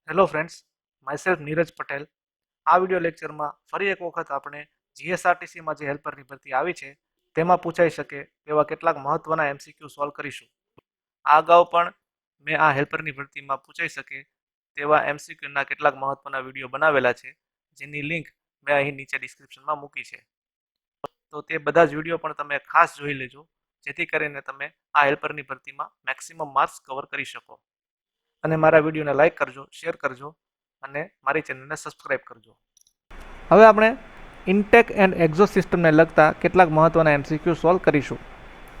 Hello friends, myself Neeraj Patel. આ video લેક્ચરમાં ફરી એક વખત આપણે જીએસઆરટીસીમાં જે હેલ્પરની ભરતી આવી છે તેમાં પૂછાઈ શકે તેવા કેટલાક મહત્વના એમસીક્યુ સોલ્વ કરીશું. આ અગાઉ પણ મેં આ હેલ્પરની ભરતીમાં પૂછાઈ શકે તેવા એમસીક્યુના કેટલાક મહત્વના વિડીયો બનાવેલા છે, જેની લિંક મેં અહીં નીચે ડિસ્ક્રિપ્શનમાં મૂકી છે. તો તે બધા જ વિડીયો પણ તમે ખાસ જોઈ લેજો, જેથી કરીને તમે આ હેલ્પરની ભરતીમાં મેક્સિમમ માર્ક્સ કવર કરી શકો. અને મારા વિડીયોને લાઇક કરજો, શેર કરજો અને મારી ચેનલને સબસ્ક્રાઇબ કરજો. હવે આપણે ઇન્ટેક એન્ડ એક્ઝોસ્ટ સિસ્ટમને લગતા કેટલાક મહત્વના એમસીક્યુ સોલ્વ કરીશું.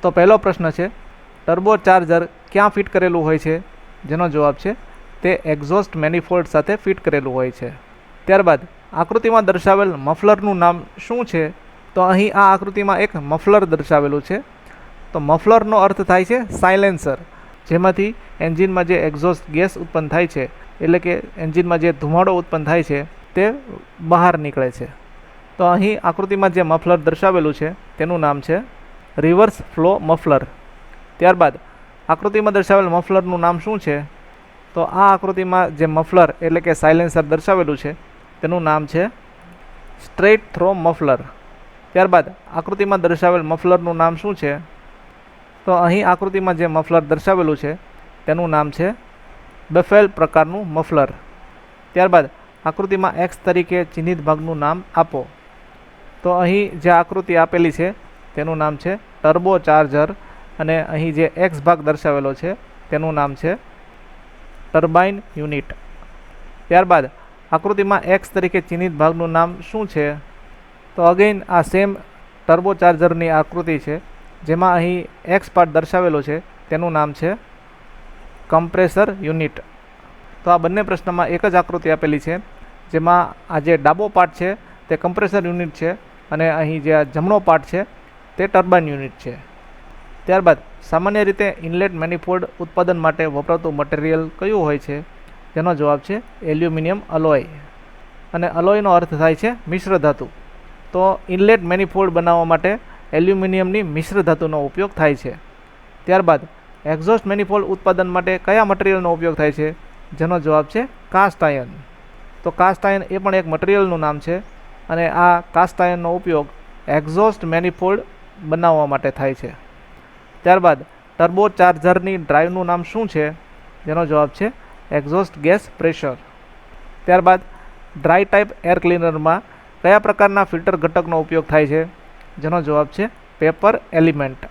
તો પહેલો પ્રશ્ન છે, ટર્બો ચાર્જર ક્યાં ફિટ કરેલું હોય છે? જેનો જવાબ છે તે એક્ઝોસ્ટ મેનિફોલ્ડ સાથે ફિટ કરેલું હોય છે. ત્યારબાદ આકૃતિમાં દર્શાવેલ મફલરનું નામ શું છે? તો અહીં આ આકૃતિમાં એક મફલર દર્શાવેલું છે. તો મફલરનો અર્થ થાય છે સાયલેન્સર, જેમાંથી એન્જિનમાં જે એક્ઝોસ્ટ ગેસ ઉત્પન્ન થાય છે, એટલે કે એન્જિનમાં જે ધુમાડો ઉત્પન્ન થાય છે તે બહાર નીકળે છે. તો અહીં આકૃતિમાં જે મફલર દર્શાવેલું છે તેનું નામ છે રિવર્સ ફ્લો મફલર. ત્યારબાદ આકૃતિમાં દર્શાવેલ મફલરનું નામ શું છે? તો આ આકૃતિમાં જે મફલર એટલે કે સાયલેન્સર દર્શાવેલું છે તેનું નામ છે સ્ટ્રેટ થ્રો મફલર. ત્યારબાદ આકૃતિમાં દર્શાવેલ મફલરનું નામ શું છે? તો અહીં આકૃતિમાં જે મફલર દર્શાવેલું છે તેનું નામ છે બેફેલ પ્રકારનું મફલર. ત્યારબાદ આકૃતિમાં એક્સ તરીકે ચિહ્નિત ભાગનું નામ આપો. તો અહીં જે આકૃતિ આપેલી છે તેનું નામ છે ટર્બો ચાર્જર, અને અહીં જે એક્સ ભાગ દર્શાવેલો છે તેનું નામ છે ટર્બાઇન યુનિટ. ત્યારબાદ આકૃતિમાં એક્સ તરીકે ચિહ્નિત ભાગનું નામ શું છે? તો અગેન આ સેમ ટર્બો ચાર્જરની આકૃતિ છે, જેમાં અહીં એક્સ પાર્ટ દર્શાવેલો છે તેનું નામ છે કમ્પ્રેસર યુનિટ. તો આ બંને પ્રશ્નમાં એક જ આકૃતિ આપેલી છે, જેમાં આ જે ડાબો પાર્ટ છે તે કમ્પ્રેસર યુનિટ છે અને અહીં જે જમણો પાર્ટ છે તે ટર્બાઇન યુનિટ છે. ત્યારબાદ સામાન્ય રીતે ઇનલેટ મેનિફોલ્ડ ઉત્પાદન માટે વપરાતું મટીરિયલ કયું હોય છે? જેનો જવાબ છે એલ્યુમિનિયમ અલોય. અને અલોયનો અર્થ થાય છે મિશ્ર ધાતુ. તો ઇનલેટ મેનિફોલ્ડ બનાવવા માટે એલ્યુમિનિયમની મિશ્ર ધાતુનો ઉપયોગ થાય છે. ત્યારબાદ એક્ઝોસ્ટ મેનિફોલ્ડ ઉત્પાદન માટે કયા મટીરિયલનો ઉપયોગ થાય છે? જેનો જવાબ છે કાસ્ટ આયર્ન. તો કાસ્ટ આયર્ન એ પણ એક મટીરિયલનું નામ છે, અને આ કાસ્ટ આયર્નનો ઉપયોગ એક્ઝોસ્ટ મેનિફોલ્ડ બનાવવા માટે થાય છે. ત્યારબાદ ટર્બો ચાર્જરની ડ્રાઈવનું નામ શું છે? જેનો જવાબ છે એક્ઝોસ્ટ ગેસ પ્રેશર. ત્યારબાદ ડ્રાય ટાઈપ એર ક્લીનરમાં કયા પ્રકારના ફિલ્ટર ઘટકનો ઉપયોગ થાય છે? જેનો જવાબ છે પેપર એલિમેન્ટ.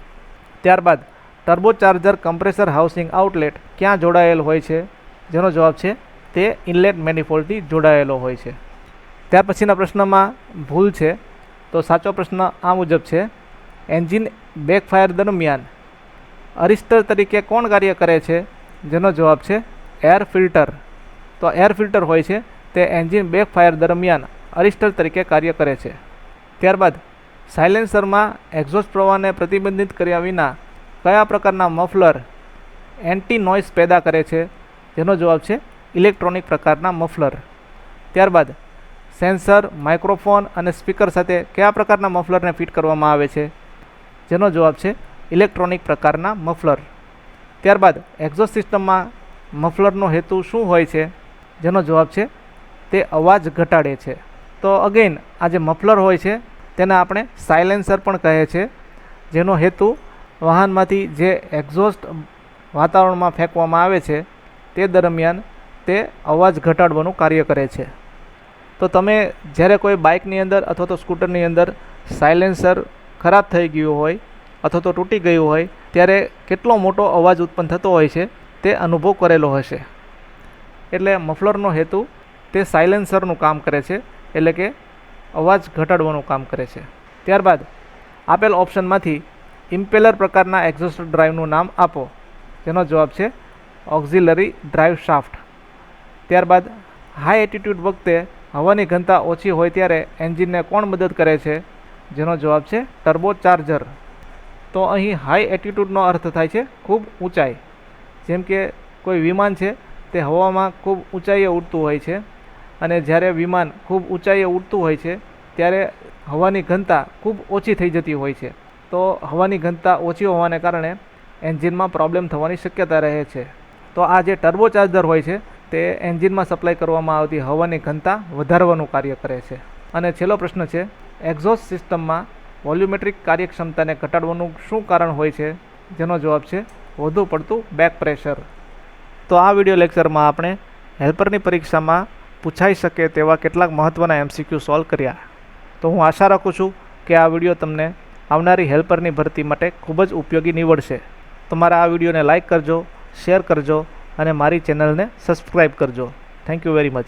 ત્યારબાદ turbo charger compressor housing outlet ક્યાં જોડાયેલ હોય છે? જેનો જવાબ છે તે ઇનલેટ મેનિફોલ્ડથી જોડાયેલો હોય છે. ત્યાર પછીના પ્રશ્નમાં ભૂલ છે. તો સાચો પ્રશ્ન આ મુજબ છે, એન્જિન બેકફાયર દરમિયાન અરિસ્ટર તરીકે કોણ કાર્ય કરે છે? જેનો જવાબ છે એર ફિલ્ટર. તો એર ફિલ્ટર હોય છે તે એન્જિન બેકફાયર દરમિયાન અરિસ્ટર તરીકે કાર્ય કરે છે. ત્યારબાદ સાયલેન્સરમાં એક્ઝોસ્ટ પ્રવાહને પ્રતિબંધિત કર્યા વિના કયા પ્રકારના મફલર એન્ટી નોઇઝ પેદા કરે છે? જેનો જવાબ છે ઇલેક્ટ્રોનિક પ્રકારના મફલર. ત્યારબાદ સેન્સર, માઇક્રોફોન અને સ્પીકર સાથે કયા પ્રકારના મફલરને ફિટ કરવામાં આવે છે? જેનો જવાબ છે ઇલેક્ટ્રોનિક પ્રકારના મફલર. ત્યારબાદ એક્ઝોસ્ટ સિસ્ટમમાં મફલરનો હેતુ શું હોય છે? જેનો જવાબ છે તે અવાજ ઘટાડે છે. તો અગેન આ જે મફલર હોય છે તેને આપણે સાયલેન્સર પણ કહે છે, જેનો હેતુ વાહનમાંથી જે એક્ઝોસ્ટ વાતાવરણમાં ફેંકવામાં આવે છે તે દરમિયાન તે અવાજ ઘટાડવાનું કાર્ય કરે છે. તો તમે જ્યારે કોઈ બાઇકની અંદર અથવા તો સ્કૂટરની અંદર સાયલેન્સર ખરાબ થઈ ગયું હોય અથવા તો તૂટી ગયું હોય ત્યારે કેટલો મોટો અવાજ ઉત્પન્ન થતો હોય છે તે અનુભવ કરેલો હશે. એટલે મફલરનો હેતુ તે સાયલેન્સરનું કામ કરે છે, એટલે કે અવાજ ઘટાડવાનું કામ કરે છે. ત્યારબાદ આપેલ ઓપ્શનમાંથી ઇમ્પેલર પ્રકારના એક્ઝોસ્ટ ડ્રાઈવનું નામ આપો. જેનો જવાબ છે ઓક્ઝિલરી ડ્રાઈવ શાફ્ટ. ત્યારબાદ હાઈ એટીટ્યૂડ વખતે હવાની ઘનતા ઓછી હોય ત્યારે એન્જિનને કોણ મદદ કરે છે? જેનો જવાબ છે ટર્બો ચાર્જર. તો અહીં હાઈ એટીટ્યૂડનો અર્થ થાય છે ખૂબ ઊંચાઈ. જેમ કે કોઈ વિમાન છે તે હવામાં ખૂબ ઊંચાઈએ ઉડતું હોય છે, અને જ્યારે વિમાન ખૂબ ઊંચાઈએ ઉડતું હોય છે ત્યારે હવાની ઘનતા ખૂબ ઓછી થઈ જતી હોય છે. તો હવાની ઘનતા ઓછી હોવાને કારણે એન્જિનમાં પ્રોબ્લેમ થવાની શક્યતા રહે છે. તો આ જે ટર્બો ચાર્જર હોય છે તે એન્જિનમાં સપ્લાય કરવામાં આવતી હવાની ઘનતા વધારવાનું કાર્ય કરે છે. અને છેલ્લો પ્રશ્ન છે, એક્ઝોસ્ટ સિસ્ટમમાં વોલ્યુમેટ્રિક કાર્યક્ષમતાને ઘટાડવાનું શું કારણ હોય છે? જેનો જવાબ છે વધુ પડતું બેક પ્રેશર. તો આ વિડિયો લેક્ચરમાં આપણે હેલ્પરની પરીક્ષામાં પૂછાઈ શકે તેવા કેટલાક મહત્ત્વના MCQ સોલ્વ કર્યા. તો હું આશા રાખું છું કે આ વિડિયો તમને આવનારી હેલ્પરની ભરતી માટે ખૂબ જ ઉપયોગી નીવડશે. તમારા આ વિડિયોને લાઇક કરજો, શેર કરજો અને મારી ચેનલને સબસ્ક્રાઈબ કરજો. Thank you very much.